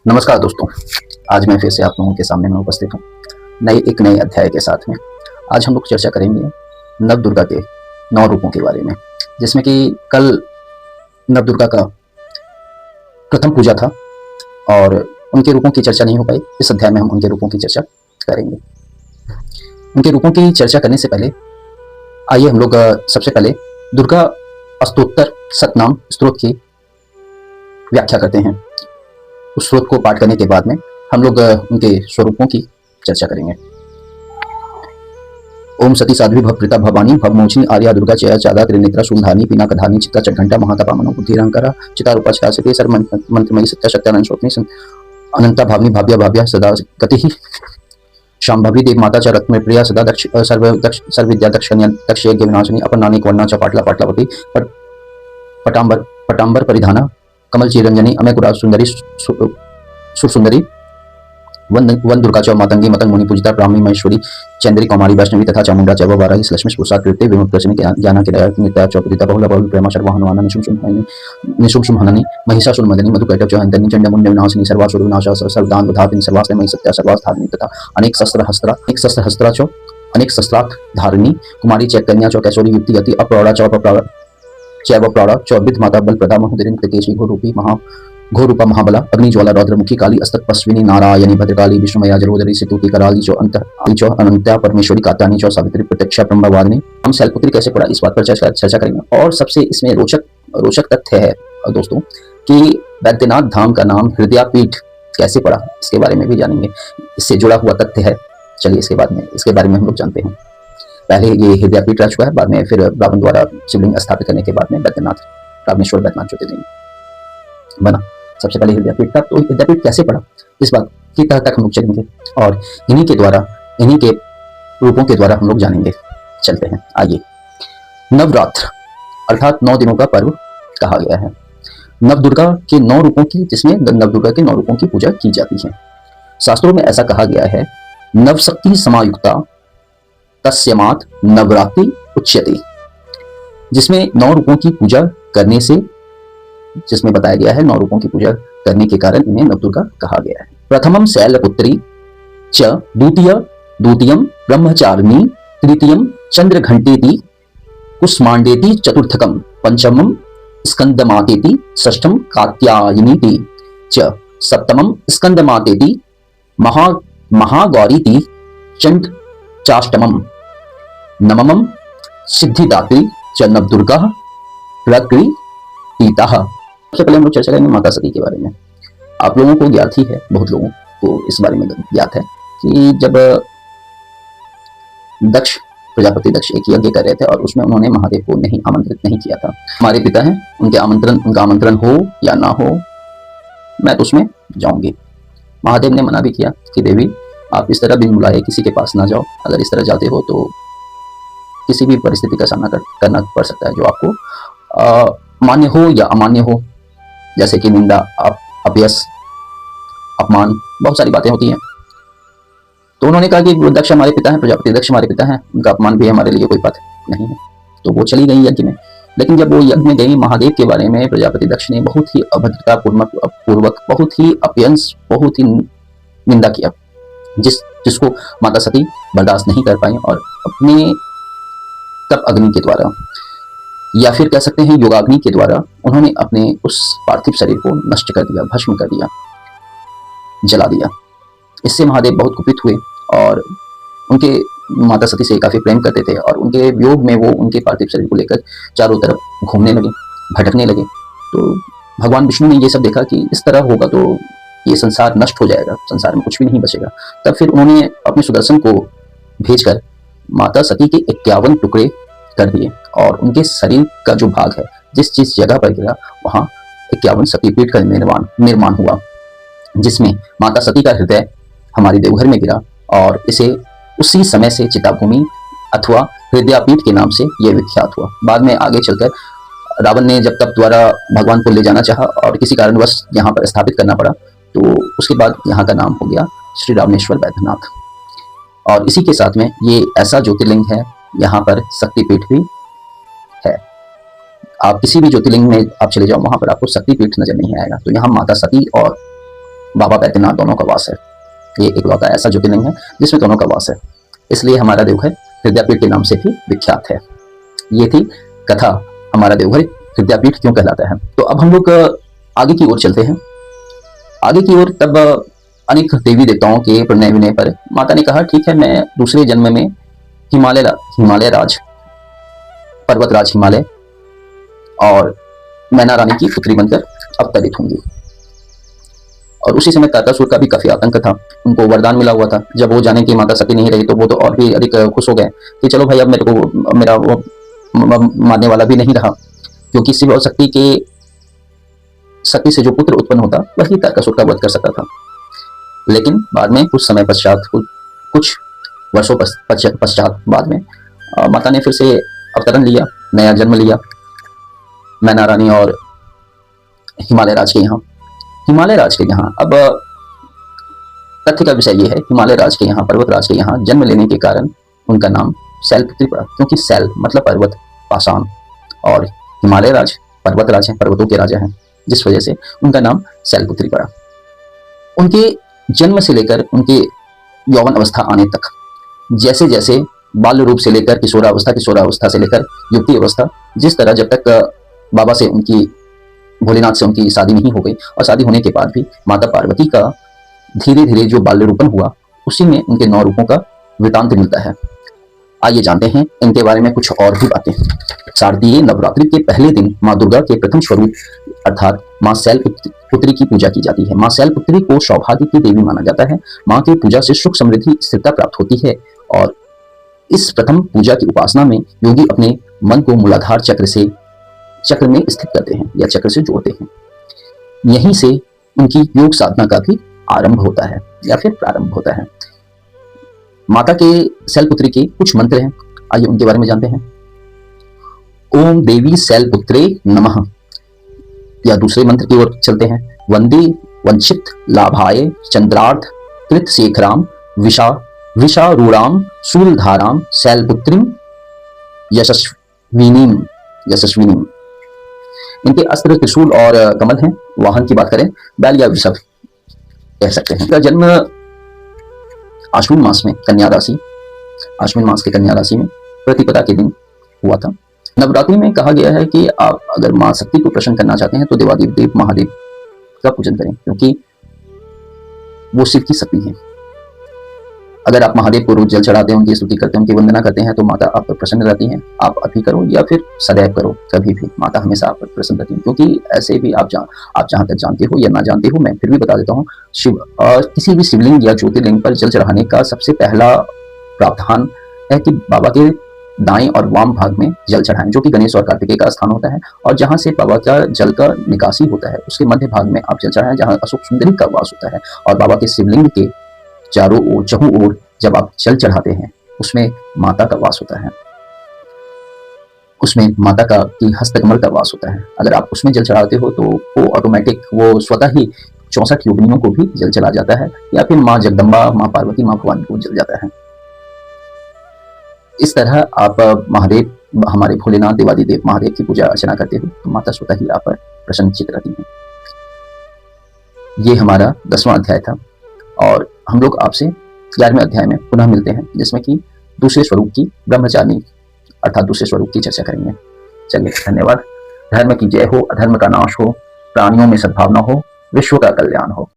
नमस्कार दोस्तों, आज मैं फिर से आप लोगों के सामने में उपस्थित हूँ एक नए अध्याय के साथ में। आज हम लोग चर्चा करेंगे नव दुर्गा के 9 रूपों के बारे में, जिसमें कि कल नव दुर्गा का प्रथम पूजा था और उनके रूपों की चर्चा नहीं हो पाई। इस अध्याय में हम उनके रूपों की चर्चा करेंगे। उनके रूपों की चर्चा करने से पहले आइए हम लोग सबसे पहले दुर्गा अष्टोत्तर सतनाम स्तोत्र की व्याख्या करते हैं। उस स्रोत को पाठ करने के बाद में हम लोग उनके स्वरूपों की चर्चा करेंगे। ओम सती साध्वी भवप्रीता भवानी भवमोचिनी आर्या दुर्गा जया चादा त्रिनेत्रा शूलधानी पिनाकधानी चित्ता चटघंटा महातपा मनोबुद्धिरंकरा चितारूपा चितासती सर्व मंत्रमयी सत्या सत्यानंद स्वप्नि अनंता भावनी भाव्या भाव्या सदा गति शांभवी देव माता च रत्न प्रिया सदा दक्ष सर्व विद्या दक्ष यज्ञ विनाशिनी अपरनानी वर्णा च पाटला पाटलावती पटांबर परिधाना कमल चिरंजनी अमय गुरा सुंदरी सुरसुंदरी वन दुर्गा चौ मातंगी मतंग मुनि पूजिता ब्राह्मी महेश्वरी चंद्री कौमारी वैष्णवी तथा चामुंडा चैव वाराही लक्ष्मी पुरुषा कृत्य विमुक्तर्शिनी ज्ञान के नित्या चौपदिता बहुल बहुल प्रेमा सर्वहनुमाना निशुम शुमहननी महिषासुर मदनी मधुकैटव चौहंतनी चंडमुंड विनाशिनी सर्वासुर विनाशा सर्वदान धातिनी सर्वास्त्र मयि सत्या सर्वास्थानी तथा अनेक शस्त्र हस्त्रा चौ अनेक शस्त्रार्थ धारिणी कुमारी चैकन्या चौ कैशोरी युक्ति गति अप्रौढ़ा चौ चैव प्रौढ़ा चौबिद माता बल प्रदा महोदरी केशी घोर रूपा महाबला अग्निज्वाला रौद्रमुखी काली अस्तक पश्विनी नारायणी भद्रकाली विष्णुमया जलोदरी सितुति कराली चौ अनंत्या परमेश्वरी कात्यानी चौ सावित्री प्रत्यक्षा ब्रह्मवादिनी। हम शैलपुत्री कैसे पढ़ा इस बात पर चर्चा करेंगे। और सबसे इसमें रोचक तथ्य है दोस्तों कि वैद्यनाथ धाम का नाम हृदयापीठ कैसे पड़ा, इसके बारे में भी जानेंगे। इससे जुड़ा हुआ तथ्य है। चलिए इसके बारे में हम लोग जानते हैं। पहले ये हृदयापीठ रह चुका है, बाद में फिर रावण द्वारा शिवलिंग स्थापित करने के बाद में रामेश्वर वैद्यनाथ ज्योतिर्लिंग बना। सबसे पहले हृदयापीठ था। तो हृदयापीठ कैसे पड़ा इस बात की तह तक हम लोग चलेंगे और इन्हीं के रूपों के द्वारा हम लोग जानेंगे। चलते हैं, आइए। नवरात्र अर्थात 9 दिनों का पर्व कहा गया है। नवदुर्गा के 9 रूपों की, जिसमें नवदुर्गा के 9 रूपों की पूजा की जाती है। शास्त्रों में ऐसा कहा गया है, नवशक्ति समायुक्ता तस्यमात नवरात्रि उच्यते, जिसमें 9 रूपों की पूजा करने से, जिसमें बताया गया है 9 रूपों की पूजा करने के कारण इन्हें नवदुर्गा कहा गया है। प्रथमम शैलपुत्री च द्वितीयम ब्रह्मचारिणी तृतीयम चंद्रघंटेति कुष्मांडेति चतुर्थकम पंचमम स्कंदमातेति षष्ठम कात्यायनीति च सप्तमम स्कंदमातेति महागौरीति चंड चाष्टमम नवमम सिद्धिदात्री च नवदुर्गा प्रकृतिता। सबसे पहले हम लोग चर्चा करेंगे माता सती के बारे में। आप लोगों को ज्ञात ही है, बहुत लोगों को इस बारे में ज्ञात है कि जब प्रजापति दक्ष एक यज्ञ कर रहे थे और उसमें उन्होंने महादेव को आमंत्रित नहीं किया था। हमारे पिता हैं, उनका आमंत्रण हो या ना हो, मैं तो उसमें जाऊंगी। महादेव ने मना भी किया कि देवी आप इस तरह बिन बुलाए किसी के पास ना जाओ। अगर इस तरह जाते हो तो किसी भी परिस्थिति का सामना करना पड़ सकता है, जो आपको मान्य हो या अमान्य हो, जैसे कि निंदा, अपयश, अपमान, बहुत सारी बातें होती हैं। तो उन्होंने कहा कि दक्ष हमारे पिता हैं, प्रजापति दक्ष हमारे पिता हैं, उनका अपमान भी हमारे लिए कोई बात नहीं है। तो वो चली गई यज्ञ में। लेकिन जब वो यज्ञ में गई, महादेव के बारे में प्रजापति दक्ष ने बहुत ही अभद्रता पूर्वक, बहुत ही अपयंश, बहुत ही निंदा किया, जिसको माता सती बर्दाश्त नहीं कर पाई और अपने तप अग्नि के द्वारा, या फिर कह सकते हैं योगाग्नि के द्वारा, उन्होंने अपने उस पार्थिव शरीर को नष्ट कर दिया, भस्म कर दिया, जला दिया। इससे महादेव बहुत कुपित हुए और उनके माता सती से काफी प्रेम करते थे और उनके वियोग में वो उनके पार्थिव शरीर को लेकर चारों तरफ घूमने लगे, भटकने लगे। तो भगवान विष्णु ने ये सब देखा कि इस तरह होगा तो ये संसार नष्ट हो जाएगा, संसार में कुछ भी नहीं बचेगा। तब फिर उन्होंने अपने सुदर्शन को भेजकर माता सती के 51 टुकड़े कर दिए और उनके शरीर का जो भाग है, जिस जगह पर गिरा, वहां 51 शक्तिपीठ का निर्माण हुआ, जिसमें माता सती का हृदय हमारी देवघर में गिरा और इसे उसी समय से चिताभूमि अथवा हृदयापीठ के नाम से यह विख्यात हुआ। बाद में आगे चलकर रावण ने जब तप द्वारा भगवान को ले जाना चाहा और किसी कारणवश यहाँ पर स्थापित करना पड़ा, तो उसके बाद यहाँ का नाम हो गया श्री रामेश्वर वैद्यनाथ। और इसी के साथ में ये ऐसा ज्योतिर्लिंग है, यहाँ पर शक्तिपीठ भी है। आप किसी भी ज्योतिर्लिंग में आप चले जाओ, वहां पर आपको शक्तिपीठ नजर नहीं आएगा। तो यहाँ माता सती और बाबा बैद्यनाथ दोनों का वास है। ये इकलौता ऐसा ज्योतिर्लिंग है जिसमें दोनों का वास है, इसलिए हमारा देवघर हृदयापीठ के नाम से भी विख्यात है। ये थी कथा, हमारा देवघर हृदयापीठ क्यों कहलाता है। तो अब हम लोग आगे की ओर चलते हैं। आगे की ओर तब अनेक देवी देवताओं के प्रणय विनय पर माता ने कहा, ठीक है, मैं दूसरे जन्म में हिमालय राज, पर्वतराज हिमालय और मैना रानी की पुत्री बनकर अवतरित होंगी। और उसी समय तारकासुर का भी काफी आतंक था। उनको वरदान मिला हुआ था। जब वो जाने की माता सती नहीं रही तो वो तो और भी अधिक खुश हो गए कि चलो भाई, अब मेरे को मेरा वो मारने वाला भी नहीं रहा, क्योंकि शिव और शक्ति से जो पुत्र उत्पन्न होता वही तारकासुर का वध कर सकता था। लेकिन बाद में कुछ समय पश्चात, कुछ वर्षों पश्चात बाद में माता ने फिर से अवतरण लिया, नया जन्म लिया मैना रानी और हिमालय राज के यहाँ। अब तथ्य का विषय ये है, हिमालय राज के यहाँ, पर्वतराज के यहाँ जन्म लेने के कारण उनका नाम शैलपुत्री पड़ा, क्योंकि शैल मतलब पर्वत, पाषाण, और हिमालय राज पर्वतराज हैं, पर्वतों के राजा हैं, जिस वजह से उनका नाम शैलपुत्री पड़ा। उनके जन्म से लेकर उनके यौवन अवस्था आने तक, जैसे जैसे बाल्य रूप से लेकर किशोरावस्था से लेकर युक्ति अवस्था, जिस तरह जब तक बाबा से उनकी, भोलेनाथ से उनकी शादी नहीं हो गई, और शादी होने के बाद भी माता पार्वती का धीरे धीरे जो बाल्य रूपन हुआ, उसी में उनके 9 रूपों का वृतांत मिलता है। आइए जानते हैं इनके बारे में कुछ और भी बातें। शारदीय नवरात्रि के पहले दिन माँ दुर्गा के प्रथम स्वरूप अर्थात माँ शैलपुत्री की पूजा की जाती है। माँ शैलपुत्री को सौभाग्य की देवी माना जाता है। माँ की पूजा से सुख, समृद्धि, स्थिरता प्राप्त होती है। और इस प्रथम पूजा की उपासना में योगी अपने मन को मूलाधार चक्र में स्थित करते हैं या चक्र से जोड़ते हैं। यहीं से उनकी योग साधना का भी आरंभ होता है या फिर प्रारंभ होता है। माता के शैलपुत्री के कुछ मंत्र हैं, आइए उनके बारे में जानते हैं। ओम देवी शैलपुत्रे नमः, या दूसरे मंत्र की ओर चलते हैं। वंदे वंचित लाभाय चंद्रार्थ कृत शेखराम विषारूढ़ाम शूलधाराम शैलपुत्रीम यशस्विनीम। इनके अस्त्र त्रिशूल और कमल हैं। वाहन की बात करें, बैल या वृषभ कह सकते हैं। इनका जन्म आश्विन मास में आश्विन मास के कन्या राशि में प्रतिपदा के दिन हुआ था। नवरात्रि में कहा गया है कि आप अगर मां शक्ति को प्रसन्न करना चाहते हैं तो देवादिदेव महादेव का पूजन करें, क्योंकि वो शिव की शक्ति है। अगर आप महादेव को रोज जल चढ़ाते हैं, उनकी स्तुति करते हैं, उनकी वंदना करते हैं, तो माता आप पर प्रसन्न रहती हैं। आप अभी करो या फिर सदैव करो, कभी भी माता हमेशा आप पर प्रसन्न रहती है। क्योंकि ऐसे भी आप जहां तक जानते हो या ना जानते हो, मैं फिर भी बता देता हूँ, किसी भी शिवलिंग या ज्योतिर्लिंग पर जल चढ़ाने का सबसे पहला प्रावधान है कि बाबा के दाएं और वाम भाग में जल चढ़ाएं, जो कि गणेश और कार्तिकेय का स्थान होता है। और जहां से बाबा का जल का निकासी होता है, उसके मध्य भाग में आप जल चढ़ाएं, जहां अशोक सुंदरी का वास होता है। और बाबा के शिवलिंग के चारों ओर, चहुं ओर जब आप जल चढ़ाते हैं, उसमें माता का वास होता है, उसमें माता की हस्तकमल का वास होता है। अगर आप उसमें जल चढ़ाते हो तो वो ऑटोमेटिक, वो स्वतः ही 64 योगिनियों को भी जल चला जाता है, या फिर माँ जगदम्बा, माँ पार्वती, माँ भवानी को जल जाता है। इस तरह आप महादेव, हमारे भोलेनाथ देवादिदेव महादेव की पूजा अर्चना करते हो तो माता स्वतः ही आप पर प्रसन्नचित रहती हैं। ये हमारा 10वां अध्याय था, और हम लोग आपसे 11वें अध्याय में पुनः मिलते हैं, जिसमें कि दूसरे स्वरूप की ब्रह्मचारिणी अर्थात दूसरे स्वरूप की चर्चा करेंगे। चलिए, धन्यवाद। धर्म की जय हो, अधर्म का नाश हो, प्राणियों में सद्भावना हो, विश्व का कल्याण हो।